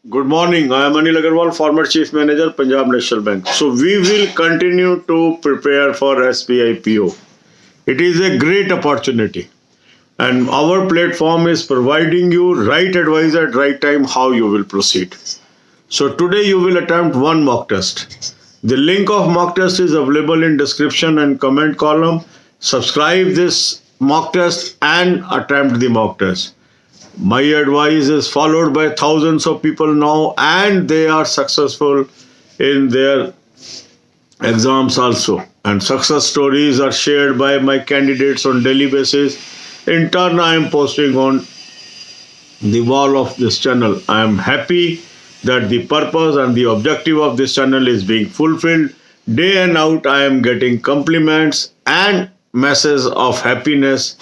Good morning. I am Anil Agarwal, former Chief Manager, Punjab National Bank. So we will continue to prepare for SBI PO. It is a great opportunity, and our platform is providing you right advice at right time how you will proceed. So today you will attempt one mock test. The link of mock test is available in description and comment column. Subscribe this mock test and attempt the mock test. My advice is followed by thousands of people now, and they are successful in their exams also. And success stories are shared by my candidates on daily basis. In turn, I am posting on the wall of this channel. I am happy that the purpose and the objective of this channel is being fulfilled. Day and out, I am getting compliments and messages of happiness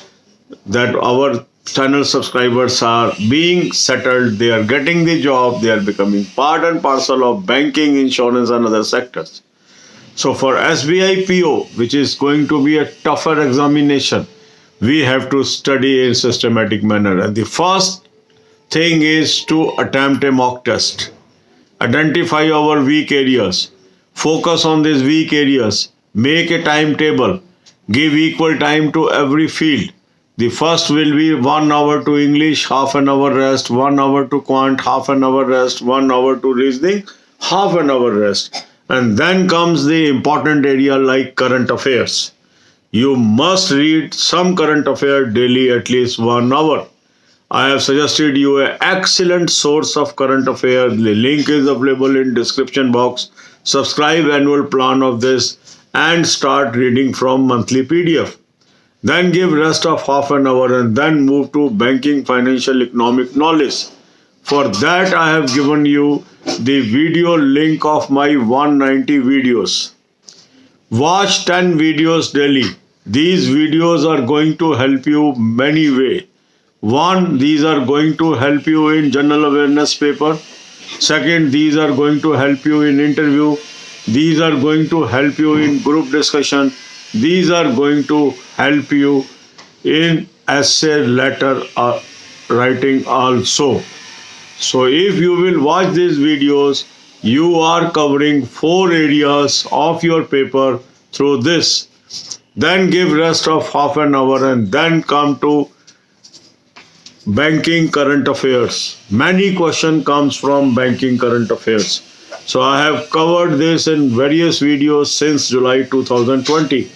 that our channel subscribers are being settled, they are getting the job, they are becoming part and parcel of banking, insurance and other sectors. So for SBI PO, which is going to be a tougher examination, we have to study in systematic manner. And the first thing is to attempt a mock test. Identify our weak areas. Focus on these weak areas. Make a timetable. Give equal time to every field. The first will be 1 hour to English, half an hour rest, 1 hour to quant, half an hour rest, 1 hour to reasoning, half an hour rest. And then comes the important area like current affairs. You must read some current affair daily at least 1 hour. I have suggested you an excellent source of current affair. The link is available in description box. Subscribe annual plan of this and start reading from monthly PDF. Then give rest of half an hour and then move to banking, financial, economic knowledge. For that, I have given you the video link of my 190 videos. Watch 10 videos daily. These videos are going to help you many ways. One, these are going to help you in general awareness paper. Second, these are going to help you in interview. These are going to help you in group discussion. These are going to help you in essay letter writing also. So if you will watch these videos, you are covering 4 areas of your paper through this. Then give rest of half an hour and then come to banking current affairs. Many questions comes from banking current affairs. So I have covered this in various videos since July 2020.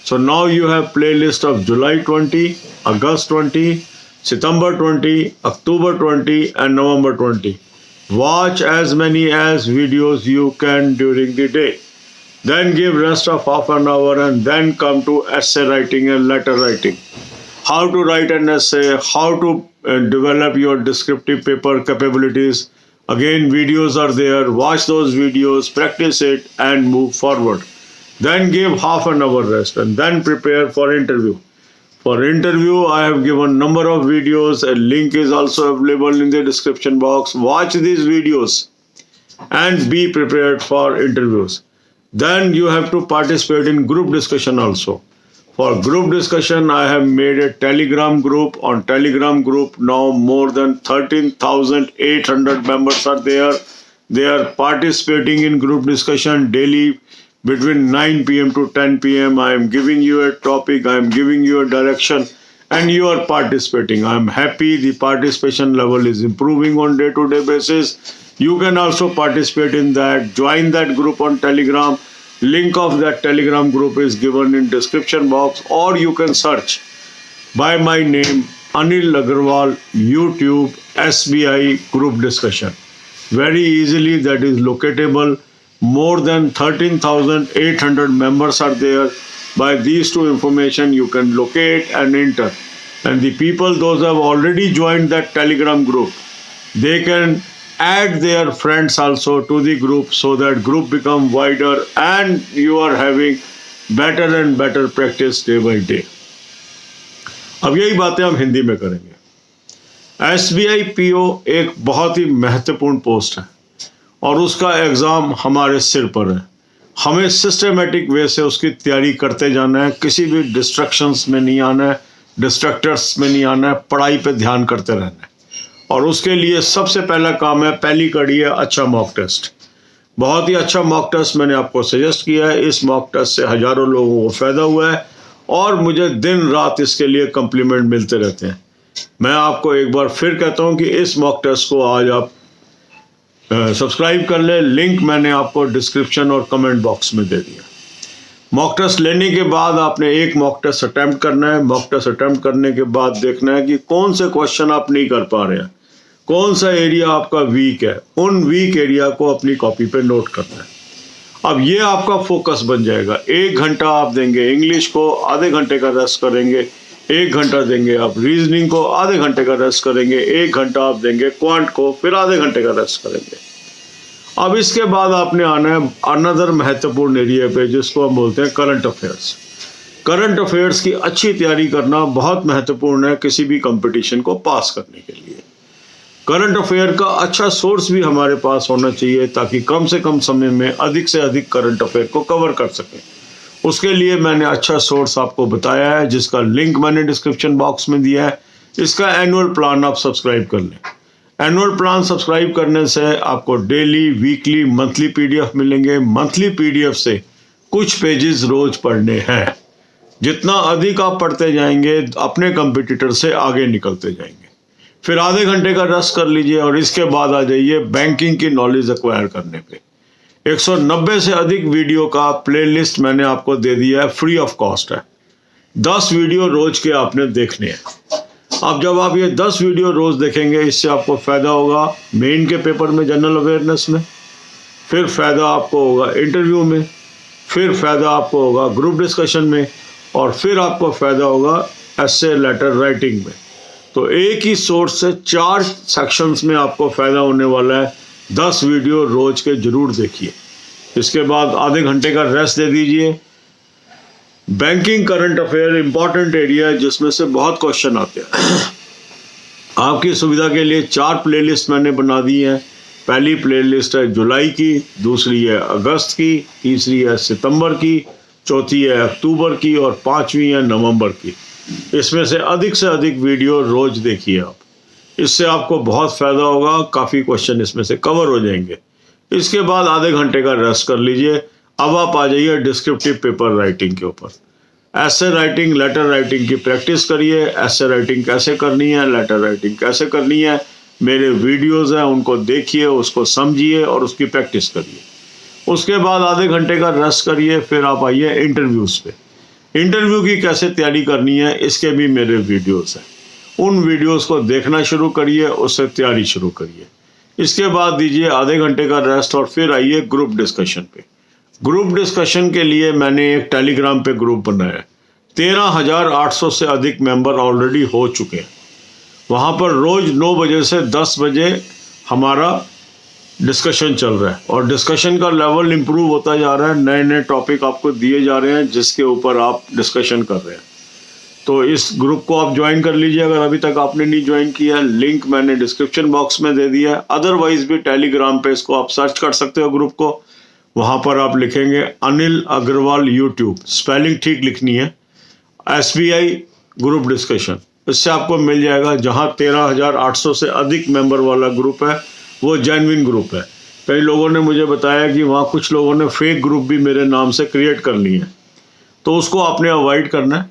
So now you have playlist of July 20, August 20, September 20, October 20 and November 20. Watch as many as videos you can during the day. Then give rest of half an hour and then come to essay writing and letter writing. How to write an essay, how to develop your descriptive paper capabilities. Again, videos are there. Watch those videos, practice it and move forward. Then give half an hour rest and then prepare for interview. For interview, I have given number of videos. A link is also available in the description box. Watch these videos and be prepared for interviews. Then you have to participate in group discussion also. For group discussion, I have made a Telegram group. On Telegram group, now more than 13,800 members are there. They are participating in group discussion daily. Between 9 p.m. to 10 p.m. I am giving you a topic, I am giving you a direction and you are participating. I am happy the participation level is improving on day-to-day basis. You can also participate in that. Join that group on Telegram. Link of that Telegram group is given in description box, or you can search by my name Anil Agarwal YouTube SBI group discussion. Very easily that is locatable. More than 13,800 members are there. By these two information you can locate and enter. And the people, those who have already joined that Telegram group, they can add their friends also to the group so that group become wider and you are having better and better practice day by day. अब यही बातें हम हिंदी में करेंगे. SBI PO एक बहुत ही महत्वपूर्ण post है और उसका एग्ज़ाम हमारे सिर पर है. हमें सिस्टमेटिक वे से उसकी तैयारी करते जाना है. किसी भी डिस्ट्रक्शंस में नहीं आना है, डिस्ट्रक्टर्स में नहीं आना है. पढ़ाई पे ध्यान करते रहना है और उसके लिए सबसे पहला काम है, पहली कड़ी है अच्छा मॉक टेस्ट। बहुत ही अच्छा मॉक टेस्ट मैंने आपको सजेस्ट किया है। इस मॉक टेस्ट से हजारों लोगों को फायदा हुआ है और मुझे दिन रात इसके लिए कम्प्लीमेंट मिलते रहते हैं। मैं आपको एक बार फिर कहता हूं कि इस मॉक टेस्ट को आज आप सब्सक्राइब कर लें। लिंक मैंने आपको डिस्क्रिप्शन और कमेंट बॉक्स में दे दिया। मॉक टेस्ट लेने के बाद आपने एक मॉक टेस्ट अटेम्प्ट करना है। मॉक टेस्ट अटेम्प्ट करने के बाद देखना है कि कौन से क्वेश्चन आप नहीं कर पा रहे हैं, कौन सा एरिया आपका वीक है। उन वीक एरिया को अपनी कॉपी पे नोट करना है। अब ये आपका फोकस बन जाएगा। 1 घंटा आप देंगे इंग्लिश को, आधे घंटे का रेस्ट करेंगे। 1 घंटा देंगे आप रीजनिंग को, आधे घंटे का रेस्ट करेंगे। 1 घंटा आप देंगे क्वांट को, फिर आधे घंटे का रेस्ट करेंगे। अब इसके बाद आपने आना है अनदर महत्वपूर्ण एरिया पे, जिसको हम बोलते हैं करंट अफेयर्स। करंट अफेयर्स की अच्छी तैयारी करना बहुत महत्वपूर्ण है किसी भी कंपटीशन को पास करने के लिए। करंट अफेयर का अच्छा सोर्स भी हमारे पास होना चाहिए ताकि कम से कम समय में अधिक से अधिक करंट अफेयर को कवर कर सकें। उसके लिए मैंने अच्छा सोर्स आपको बताया है, जिसका लिंक मैंने डिस्क्रिप्शन बॉक्स में दिया है। इसका एनुअल प्लान आप सब्सक्राइब कर लें। एनुअल प्लान सब्सक्राइब करने से आपको डेली, वीकली, मंथली पीडीएफ मिलेंगे। मंथली पीडीएफ से कुछ पेजेस रोज पढ़ने हैं। जितना अधिक आप पढ़ते जाएंगे अपने कंपटीटर से आगे निकलते जाएंगे। फिर आधे घंटे का रेस्ट कर लीजिए और इसके बाद आ जाइए बैंकिंग की नॉलेज एक्वायर करने पे। 190 से अधिक वीडियो का प्लेलिस्ट मैंने आपको दे दिया है, फ्री ऑफ कॉस्ट है। 10 वीडियो रोज के आपने देखने हैं। अब जब आप ये 10 वीडियो रोज देखेंगे, इससे आपको फायदा होगा मेन के पेपर में जनरल अवेयरनेस में, फिर फायदा आपको होगा इंटरव्यू में, फिर फायदा आपको होगा ग्रुप डिस्कशन में, और फिर आपको फायदा होगा एसे लेटर राइटिंग में। तो एक ही सोर्स से 4 सेक्शंस में आपको फायदा होने वाला है। 10 वीडियो रोज के जरूर देखिए। इसके बाद आधे घंटे का रेस्ट दे दीजिए। Banking current affair important area है जिसमें से बहुत क्वेश्चन आते हैं। आपकी सुविधा के लिए 4 प्लेलिस्ट मैंने बना दी हैं। पहली प्लेलिस्ट है जुलाई की, दूसरी है अगस्त की, तीसरी है सितंबर की, चौथी है अक्टूबर की और 5वीं है नवंबर की। इसमें से अधिक वीडियो रोज देखिए आप। इससे आपको बहुत फायदा होगा। काफ़ी क्वेश्चन इसमें से कवर हो जाएंगे। इसके बाद आधे घंटे का रेस्ट कर लीजिए। अब आप आ जाइए डिस्क्रिप्टिव पेपर राइटिंग के ऊपर। ऐसे राइटिंग, लेटर राइटिंग की प्रैक्टिस करिए। ऐसे राइटिंग कैसे करनी है, लेटर राइटिंग कैसे करनी है, मेरे वीडियोज़ हैं उनको देखिए, उसको समझिए और उसकी प्रैक्टिस करिए। उसके बाद आधे घंटे का रेस्ट करिए। फिर आप आइए इंटरव्यूज़ पे। इंटरव्यू की कैसे तैयारी करनी है इसके भी मेरे वीडियोस हैं। उन वीडियोस को देखना शुरू करिए, उससे तैयारी शुरू करिए। इसके बाद दीजिए आधे घंटे का रेस्ट और फिर आइए ग्रुप डिस्कशन पे। ग्रुप डिस्कशन के लिए मैंने एक टेलीग्राम पे ग्रुप बनाया है। 13,800 से अधिक मेंबर ऑलरेडी हो चुके हैं। वहाँ पर रोज़ 9 बजे से 10 बजे हमारा डिस्कशन चल रहा है और डिस्कशन का लेवल इम्प्रूव होता जा रहा है। नए नए टॉपिक आपको दिए जा रहे हैं जिसके ऊपर आप डिस्कशन कर रहे हैं। तो इस ग्रुप को आप ज्वाइन कर लीजिए अगर अभी तक आपने नहीं ज्वाइन किया है। लिंक मैंने डिस्क्रिप्शन बॉक्स में दे दिया है। अदरवाइज भी टेलीग्राम पे इसको आप सर्च कर सकते हो ग्रुप को। वहाँ पर आप लिखेंगे अनिल अग्रवाल यूट्यूब, स्पेलिंग ठीक लिखनी है, SBI ग्रुप डिस्कशन। इससे आपको मिल जाएगा। जहाँ 13,800 से अधिक मेंबर वाला ग्रुप है वो जेन्युइन ग्रुप है। कई लोगों ने मुझे बताया कि वहाँ कुछ लोगों ने फेक ग्रुप भी मेरे नाम से क्रिएट कर लिए हैं, तो उसको आपने अवॉइड करना है।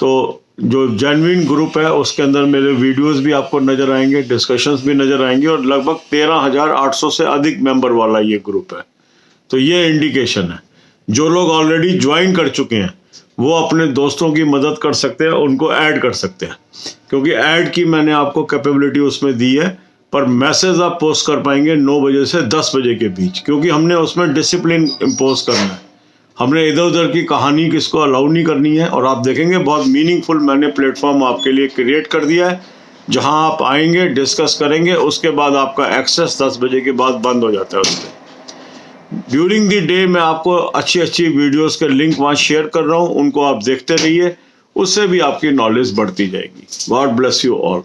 तो जो जेन्युइन ग्रुप है उसके अंदर मेरे वीडियोस भी आपको नज़र आएंगे, डिस्कशंस भी नज़र आएंगे और लगभग 13,800 से अधिक मेंबर वाला ये ग्रुप है। तो ये इंडिकेशन है। जो लोग ऑलरेडी ज्वाइन कर चुके हैं वो अपने दोस्तों की मदद कर सकते हैं, उनको ऐड कर सकते हैं, क्योंकि ऐड की मैंने आपको कैपेबिलिटी उसमें दी है। पर मैसेज आप पोस्ट कर पाएंगे 9 बजे से 10 बजे के बीच, क्योंकि हमने उसमें डिसिप्लिन इम्पोज करना है। हमने इधर उधर की कहानी किसको अलाउ नहीं करनी है। और आप देखेंगे बहुत मीनिंगफुल मैंने प्लेटफॉर्म आपके लिए क्रिएट कर दिया है, जहां आप आएंगे, डिस्कस करेंगे, उसके बाद आपका एक्सेस 10 बजे के बाद बंद हो जाता है उस पर। ड्यूरिंग द डे मैं आपको अच्छी अच्छी वीडियोस के लिंक वहाँ शेयर कर रहा हूँ, उनको आप देखते रहिए, उससे भी आपकी नॉलेज बढ़ती जाएगी। God bless you all.